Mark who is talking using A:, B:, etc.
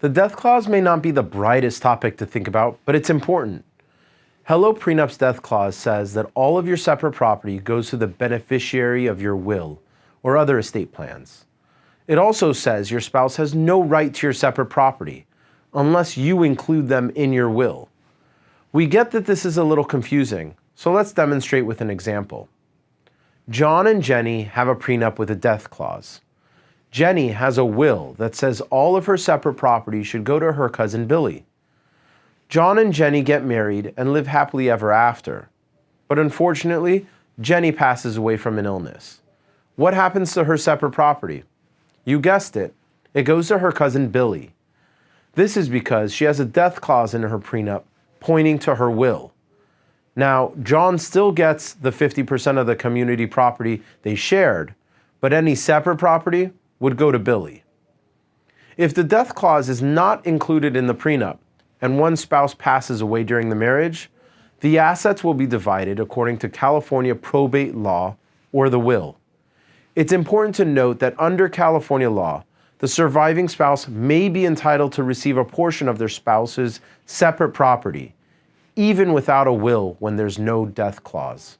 A: The death clause may not be the brightest topic to think about, but it's important. HelloPrenup's death clause says that all of your separate property goes to the beneficiary of your will or other estate plans. It also says your spouse has no right to your separate property unless you include them in your will. We get that this is a little confusing, so let's demonstrate with an example. John and Jenny have a prenup with a death clause. Jenny has a will that says all of her separate property should go to her cousin Billy. John and Jenny get married and live happily ever after. But unfortunately, Jenny passes away from an illness. What happens to her separate property? You guessed it, it goes to her cousin Billy. This is because she has a death clause in her prenup pointing to her will. Now, John still gets the 50% of the community property they shared, but any separate property would go to Billy. If the death clause is not included in the prenup and one spouse passes away during the marriage, the assets will be divided according to California probate law or the will. It's important to note that under California law, the surviving spouse may be entitled to receive a portion of their spouse's separate property, even without a will when there's no death clause.